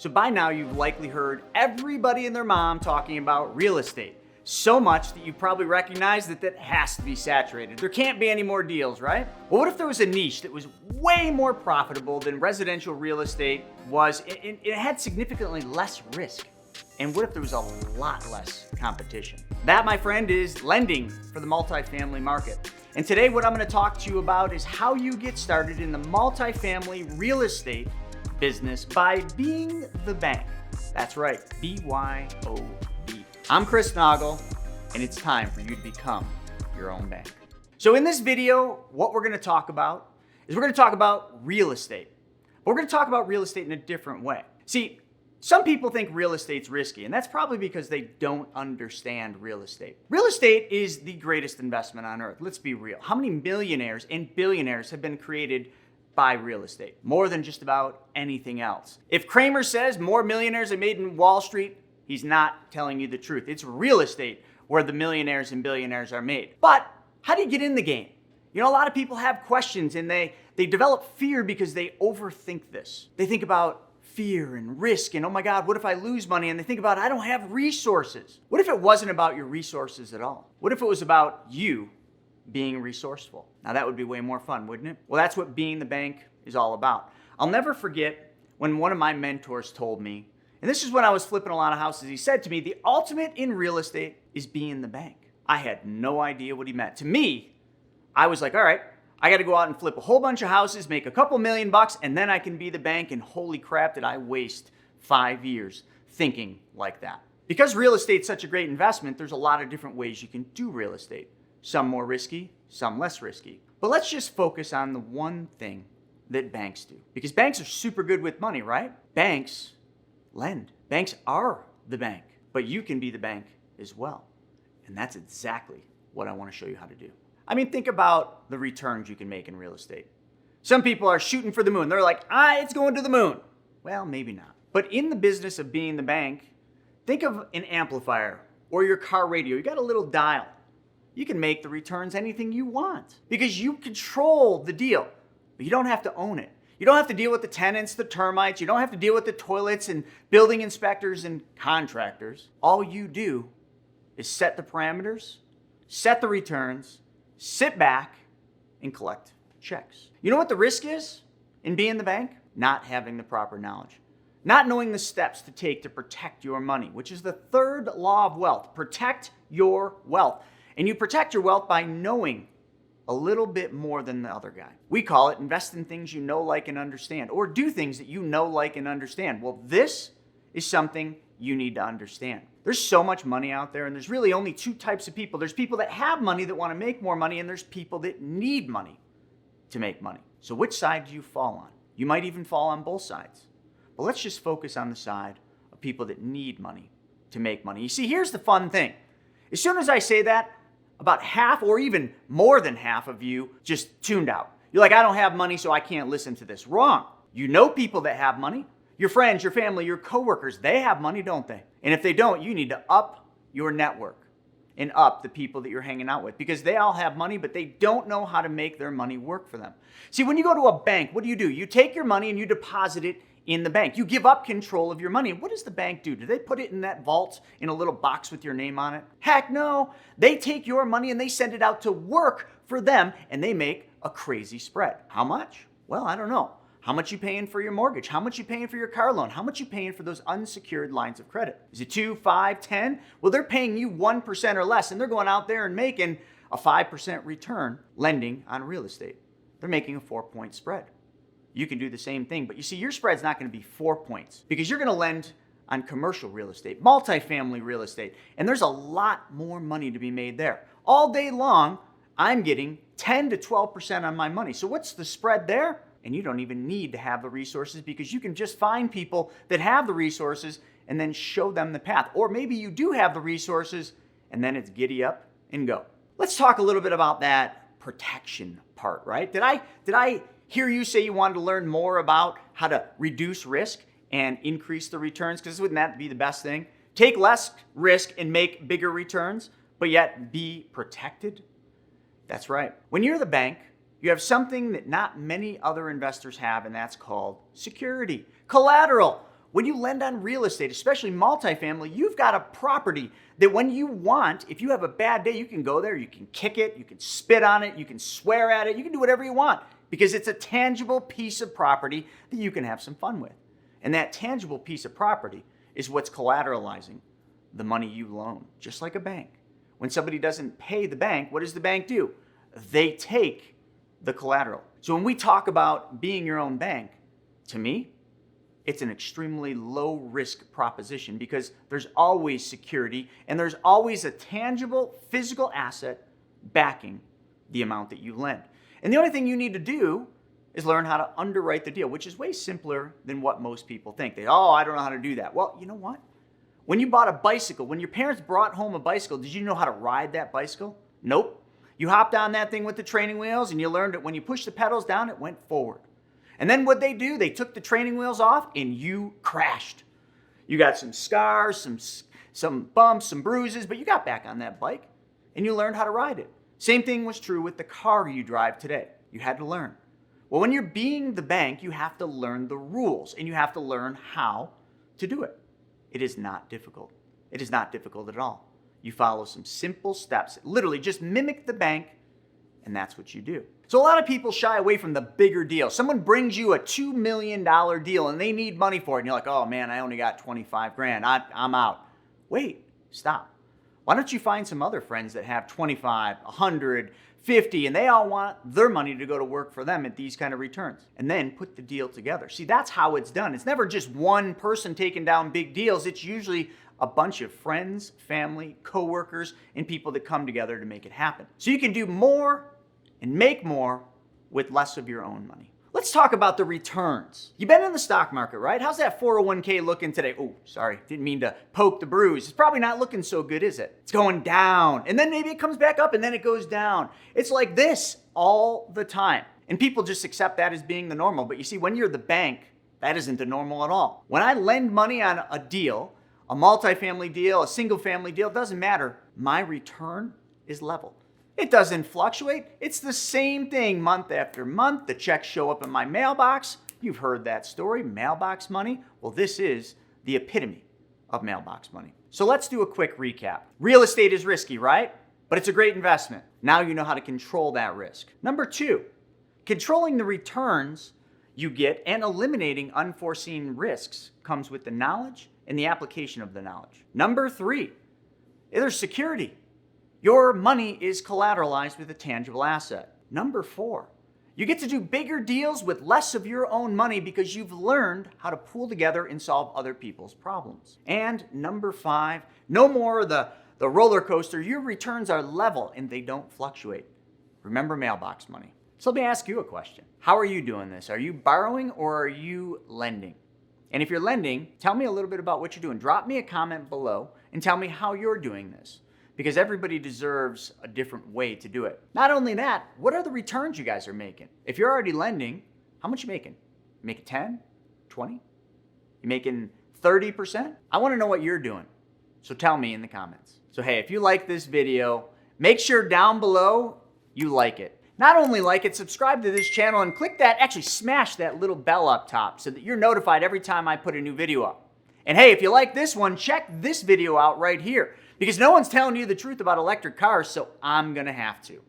So by now you've likely heard everybody and their mom talking about real estate. So much that you probably recognize that has to be saturated. There can't be any more deals, right? Well, what if there was a niche that was way more profitable than residential real estate was? It had significantly less risk. And what if there was a lot less competition? That, my friend, is lending for the multifamily market. And today what I'm going to talk to you about is how you get started in the multifamily real estate business by being the bank. That's right, BYOB. I'm Chris Naugle, and it's time for you to become your own bank. So in this video, what we're going to talk about is we're going to talk about real estate. But we're going to talk about real estate in a different way. See, some people think real estate's risky, and that's probably because they don't understand real estate. Real estate is the greatest investment on earth. Let's be real. How many millionaires and billionaires have been created by real estate? More than just about anything else. If Kramer says more millionaires are made in Wall Street, he's not telling you the truth. It's real estate where the millionaires and billionaires are made. But how do you get in the game? You know, a lot of people have questions and they develop fear because they overthink this. They think about fear and risk and, oh my God, what if I lose money? And they think about, I don't have resources. What if it wasn't about your resources at all? What if it was about you being resourceful? Now that would be way more fun, wouldn't it? Well, that's what being the bank is all about. I'll never forget when one of my mentors told me, and this is when I was flipping a lot of houses, he said to me, the ultimate in real estate is being the bank. I had no idea what he meant. To me, I was like, all right, I got to go out and flip a whole bunch of houses, make a couple $1,000,000, and then I can be the bank. And holy crap, did I waste 5 years thinking like that. Because real estate's such a great investment, there's a lot of different ways you can do real estate. Some more risky, some less risky. But let's just focus on the one thing that banks do. Because banks are super good with money, right? Banks lend. Banks are the bank, but you can be the bank as well. And that's exactly what I want to show you how to do. I mean, think about the returns you can make in real estate. Some people are shooting for the moon. They're like, it's going to the moon. Well, maybe not. But in the business of being the bank, think of an amplifier or your car radio. You got a little dial. You can make the returns anything you want because you control the deal, but you don't have to own it. You don't have to deal with the tenants, the termites. You don't have to deal with the toilets and building inspectors and contractors. All you do is set the parameters, set the returns, sit back, and collect checks. You know what the risk is in being the bank? Not having the proper knowledge. Not knowing the steps to take to protect your money, which is the third law of wealth. Protect your wealth. And you protect your wealth by knowing a little bit more than the other guy. We call it invest in things you know, like, and understand, or do things that you know, like, and understand. Well, this is something you need to understand. There's so much money out there, and there's really only two types of people. There's people that have money that want to make more money, and there's people that need money to make money. So which side do you fall on? You might even fall on both sides. But let's just focus on the side of people that need money to make money. You see, here's the fun thing. As soon as I say that, about half or even more than half of you just tuned out. You're like, I don't have money, so I can't listen to this. Wrong. You know people that have money. Your friends, your family, your coworkers, they have money, don't they? And if they don't, you need to up your network and up the people that you're hanging out with because they all have money, but they don't know how to make their money work for them. See, when you go to a bank, what do? You take your money and you deposit it in the bank. You give up control of your money. What does the bank do? Do they put it in that vault in a little box with your name on it? Heck no. They take your money and they send it out to work for them and they make a crazy spread. How much? Well, I don't know. How much you paying for your mortgage? How much you paying for your car loan? How much you paying for those unsecured lines of credit? Is it 2, 5, 10? Well, they're paying you 1% or less, and they're going out there and making a 5% return lending on real estate. They're making a 4-point spread. You can do the same thing, but you see, your spread's not going to be 4 points because you're going to lend on commercial real estate, multifamily real estate, and there's a lot more money to be made there. All day long, I'm getting 10 to 12% on my money. So what's the spread there? And you don't even need to have the resources because you can just find people that have the resources and then show them the path. Or maybe you do have the resources and then it's giddy up and go. Let's talk a little bit about that protection part, right? Did I hear you say you wanted to learn more about how to reduce risk and increase the returns? Because wouldn't that be the best thing? Take less risk and make bigger returns, but yet be protected? That's right. When you're the bank, you have something that not many other investors have, and that's called security. Collateral. When you lend on real estate, especially multifamily, you've got a property that when you want, if you have a bad day, you can go there, you can kick it, you can spit on it, you can swear at it, you can do whatever you want because it's a tangible piece of property that you can have some fun with. And that tangible piece of property is what's collateralizing the money you loan, just like a bank. When somebody doesn't pay the bank, what does the bank do? They take the collateral. So when we talk about being your own bank, to me, it's an extremely low risk proposition because there's always security and there's always a tangible physical asset backing the amount that you lend. And the only thing you need to do is learn how to underwrite the deal, which is way simpler than what most people think. I don't know how to do that. Well, you know what? When you bought a bicycle, when your parents brought home a bicycle, did you know how to ride that bicycle? Nope. You hopped on that thing with the training wheels and you learned that when you pushed the pedals down, it went forward. And then what they do, they took the training wheels off and you crashed. You got some scars, some bumps, some bruises, but you got back on that bike and you learned how to ride it. Same thing was true with the car you drive today. You had to learn. Well, when you're being the bank, you have to learn the rules and you have to learn how to do it. It is not difficult. It is not difficult at all. You follow some simple steps. Literally just mimic the bank, and that's what you do. So a lot of people shy away from the bigger deal. Someone brings you a $2 million deal and they need money for it. And you're like, oh man, I only got 25 grand. I'm out. Wait, stop. Why don't you find some other friends that have 25, 100, 50, and they all want their money to go to work for them at these kind of returns, and then put the deal together. See, that's how it's done. It's never just one person taking down big deals. It's usually a bunch of friends, family, coworkers, and people that come together to make it happen. So you can do more and make more with less of your own money. Let's talk about the returns. You've been in the stock market, right? How's that 401k looking today? Oh, sorry, didn't mean to poke the bruise. It's probably not looking so good, is it? It's going down, and then maybe it comes back up, and then it goes down. It's like this all the time. And people just accept that as being the normal. But you see, when you're the bank, that isn't the normal at all. When I lend money on a deal, a multifamily deal, a single family deal, it doesn't matter. My return is level. It doesn't fluctuate. It's the same thing month after month. The checks show up in my mailbox. You've heard that story, mailbox money. Well, this is the epitome of mailbox money. So let's do a quick recap. Real estate is risky, right? But it's a great investment. Now you know how to control that risk. Number 2, controlling the returns you get and eliminating unforeseen risks comes with the knowledge and the application of the knowledge. Number 3, there's security. Your money is collateralized with a tangible asset. Number 4, you get to do bigger deals with less of your own money because you've learned how to pool together and solve other people's problems. And number 5, no more the roller coaster. Your returns are level and they don't fluctuate. Remember mailbox money. So let me ask you a question. How are you doing this? Are you borrowing or are you lending? And if you're lending, tell me a little bit about what you're doing. Drop me a comment below and tell me how you're doing this, because everybody deserves a different way to do it. Not only that, what are the returns you guys are making? If you're already lending, how much you making? You making 10, 20? You making 30%? I want to know what you're doing. So tell me in the comments. So hey, if you like this video, make sure down below you like it. Not only like it, subscribe to this channel and click that, actually smash that little bell up top so that you're notified every time I put a new video up. And hey, if you like this one, check this video out right here, because no one's telling you the truth about electric cars, so I'm gonna have to.